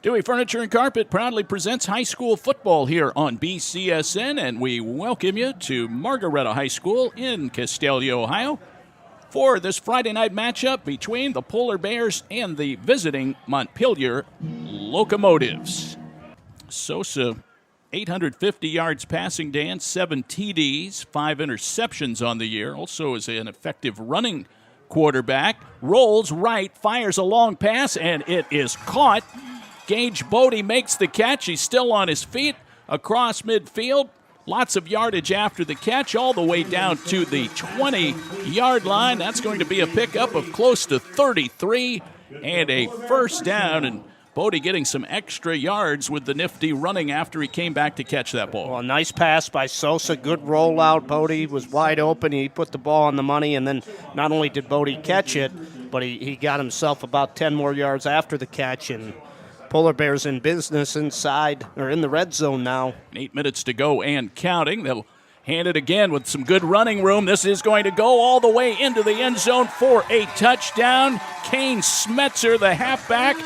Dewey Furniture and Carpet proudly presents high school football here on BCSN, and we welcome you to Margaretta High School in Castalia, Ohio, for this Friday night matchup between the Polar Bears and the visiting Montpelier Locomotives. Sosa, 850 yards passing, Dan, 7 TDs, 5 interceptions on the year. Also is an effective running quarterback. Rolls right, fires a long pass, and it is caught. Gage Bodie makes the catch. He's still on his feet across midfield. Lots of yardage after the catch, all the way down to the 20-yard line. That's going to be a pickup of close to 33 and a first down. And Bodie getting some extra yards with the nifty running after he came back to catch that ball. Well, nice pass by Sosa. Good rollout. Bodie was wide open. He put the ball on the money, and then not only did Bodie catch it, but he got himself about 10 more yards after the catch, and Polar Bears in business inside, or in the red zone now. 8 minutes to go and counting. They'll hand it again with some good running room. This is going to go all the way into the end zone for a touchdown. Kane Smetzer, the halfback,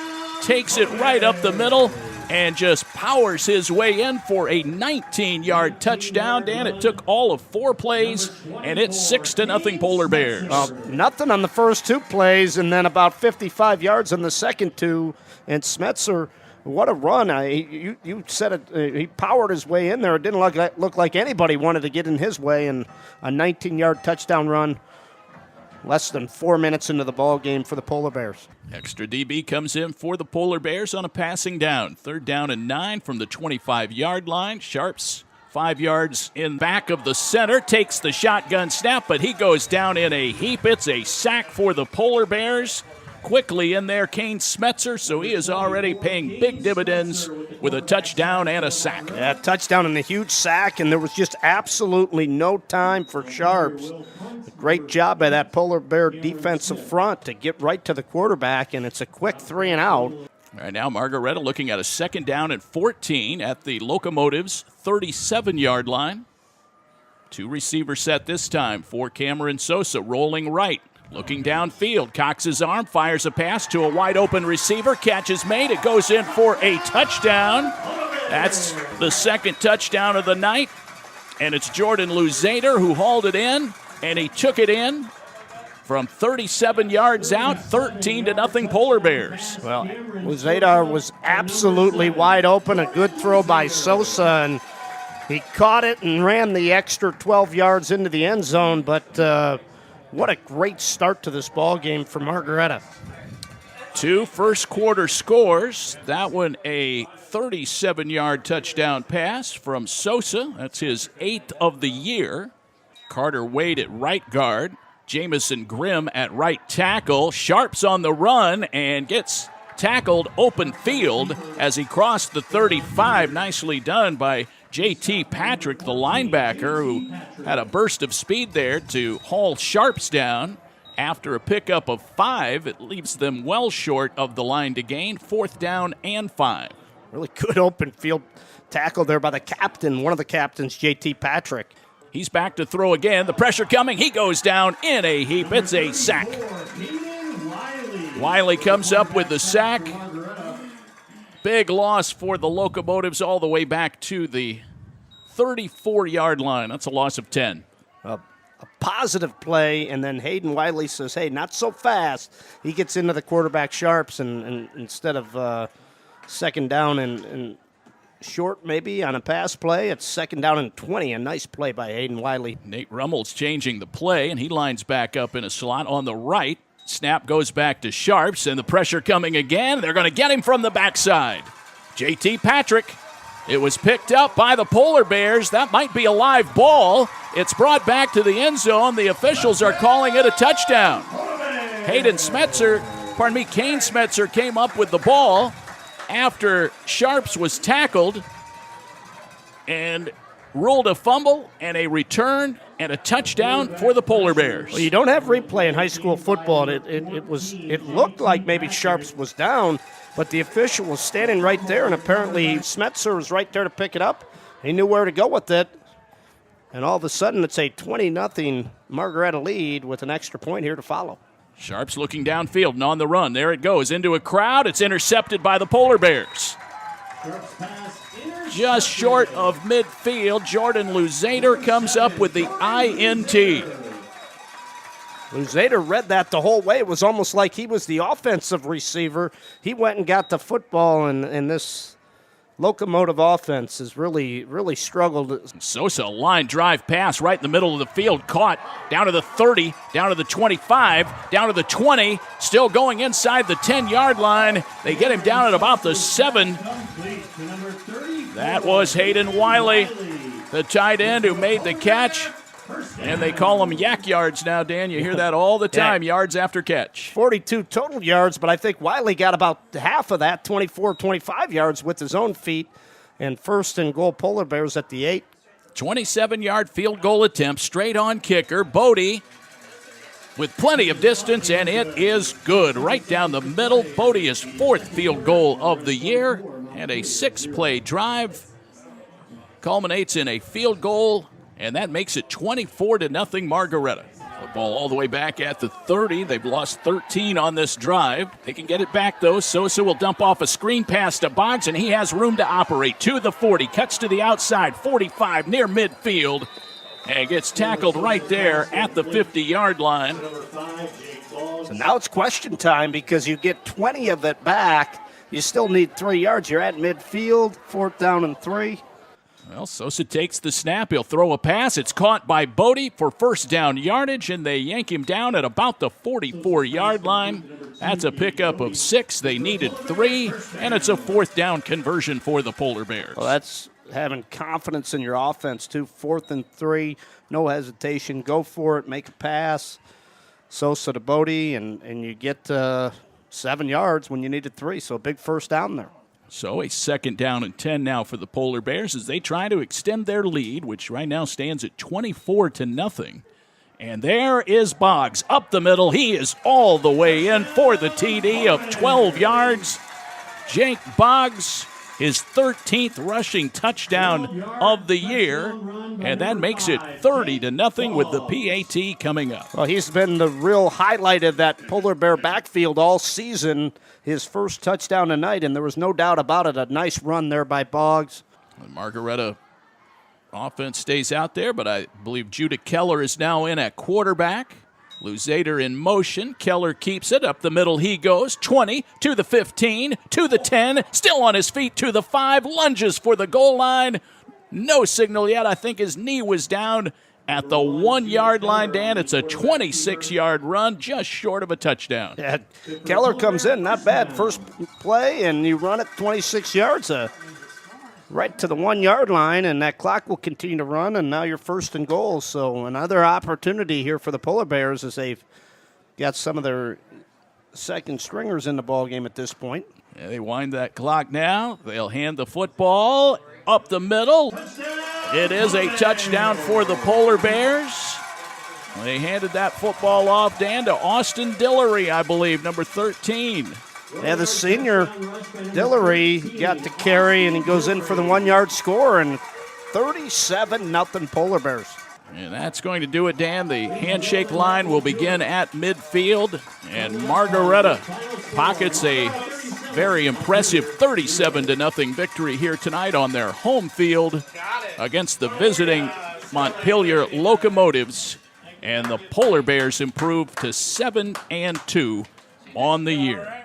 takes it right up the middle and just powers his way in for a 19-yard touchdown. Dan, it took all of 4 plays, and it's 6-0 Polar Bears. Nothing on the first 2 plays, and then about 55 yards on the second 2. And Smetzer, what a run. You said it. He powered his way in there. It didn't look like anybody wanted to get in his way, and a 19-yard touchdown run less than 4 minutes into the ball game for the Polar Bears. Extra DB comes in for the Polar Bears on a passing down. 3rd down and 9 from the 25-yard line. Sharps 5 yards in back of the center, takes the shotgun snap, but he goes down in a heap. It's a sack for the Polar Bears. Quickly in there, Kane Smetzer, so he is already paying big dividends with a touchdown and a sack. Yeah, touchdown and a huge sack, and there was just absolutely no time for Sharps. Great job by that Polar Bear defensive front to get right to the quarterback, and it's a quick 3 and out. Right now, Margaretta looking at a 2nd down and 14 at the Locomotives' 37-yard line. 2 receiver set this time for Cameron Sosa, rolling right. Looking downfield, cocks his arm, fires a pass to a wide-open receiver. Catch is made. It goes in for a touchdown. That's the 2nd touchdown of the night. And it's Jordan Luzader who hauled it in, and he took it in from 37 yards out, 13-0 Polar Bears. Well, Luzader was absolutely wide open. A good throw by Sosa, and he caught it and ran the extra 12 yards into the end zone, but what a great start to this ball game for Margaretta. 2 first-quarter scores. That one a 37-yard touchdown pass from Sosa. That's his 8th of the year. Carter Wade at right guard. Jamison Grimm at right tackle. Sharps on the run and gets tackled open field as he crossed the 35. Nicely done by J.T. Patrick, the linebacker, who had a burst of speed there to haul Sharps down. After a pickup of 5, it leaves them well short of the line to gain. 4th down and 5. Really good open field tackle there by the captain, one of the captains, J.T. Patrick. He's back to throw again. The pressure coming. He goes down in a heap. It's a sack. Wiley comes up with the sack. Big loss for the Locomotives all the way back to the 34-yard line. That's a loss of 10. A positive play, and then Hayden Wiley says, hey, not so fast. He gets into the quarterback Sharps, and instead of 2nd down and short maybe on a pass play, it's 2nd down and 20. A nice play by Hayden Wiley. Nate Rummel's changing the play, and he lines back up in a slot on the right. Snap goes back to Sharps, and the pressure coming again. They're going to get him from the backside. J.T. Patrick. It was picked up by the Polar Bears. That might be a live ball. It's brought back to the end zone. The officials are calling it a touchdown. Kane Smetzer came up with the ball after Sharps was tackled and ruled a fumble and a return and a touchdown for the Polar Bears. Well, you don't have replay in high school football. It looked like maybe Sharps was down, but the official was standing right there, and apparently Smetzer was right there to pick it up. He knew where to go with it, and all of a sudden it's a 20-0 Margaretta lead with an extra point here to follow. Sharps looking downfield and on the run. There it goes into a crowd. It's intercepted by the Polar Bears. Just short of midfield, Jordan Luzader comes up with the INT. Luzader read that the whole way. It was almost like he was the offensive receiver. He went and got the football, and this Locomotive offense has really struggled. Sosa line drive pass right in the middle of the field, caught down to the 30, down to the 25, down to the 20, still going inside the 10-yard line. They get him down at about the 7. That was Hayden Wiley, the tight end who made the catch. And they call them yak yards now, Dan. You hear that all the time, yards after catch. 42 total yards, but I think Wiley got about half of that, 24, 25 yards with his own feet. And first and goal, Polar Bears at the 8. 27-yard field goal attempt, straight on kicker. Bodie with plenty of distance, and it is good. Right down the middle. Bodie is 4th field goal of the year, and a 6-play drive culminates in a field goal. And that makes it 24-0 Margaretta. The ball all the way back at the 30. They've lost 13 on this drive. They can get it back, though. Sosa will dump off a screen pass to Boggs, and he has room to operate. To the 40, cuts to the outside, 45, near midfield, and gets tackled right there at the 50-yard line. So now it's question time because you get 20 of it back. You still need 3 yards. You're at midfield, 4th down and 3. Well, Sosa takes the snap. He'll throw a pass. It's caught by Bodie for first down yardage, and they yank him down at about the 44-yard line. That's a pickup of 6. They needed 3, and it's a 4th down conversion for the Polar Bears. Well, that's having confidence in your offense, too. 4th and 3, no hesitation. Go for it, make a pass. Sosa to Bodie, and you get 7 yards when you needed 3, so a big first down there. So a 2nd down and 10 now for the Polar Bears as they try to extend their lead, which right now stands at 24-0. And there is Boggs up the middle. He is all the way in for the TD of 12 yards. Jake Boggs, his 13th rushing touchdown of the year, and that makes it 30-0 with the PAT coming up. Well, he's been the real highlight of that Polar Bear backfield all season. His first touchdown tonight, and there was no doubt about it. A nice run there by Boggs. The Margaretta offense stays out there, but I believe Judah Keller is now in at quarterback. Luzader in motion. Keller keeps it. Up the middle he goes. 20 to the 15, to the 10. Still on his feet to the 5. Lunges for the goal line. No signal yet. I think his knee was down at the 1-yard line, Dan. It's a 26-yard run, just short of a touchdown. Yeah, Keller comes in, not bad. First play, and you run it 26 yards, right to the 1-yard line, and that clock will continue to run, and now you're 1st and goal. So another opportunity here for the Polar Bears as they've got some of their second stringers in the ballgame at this point. Yeah, they wind that clock now. They'll hand the football up the middle. It is a touchdown for the Polar Bears. They handed that football off, Dan, to Austin Dillery, I believe, number 13. Yeah, the senior Dillery got the carry, and he goes in for the 1-yard score, and 37-0 Polar Bears. And that's going to do it, Dan. The handshake line will begin at midfield, and Margaretta pockets a very impressive 37-0 victory here tonight on their home field against the visiting Montpelier Locomotives. And the Polar Bears improve to 7-2 on the year.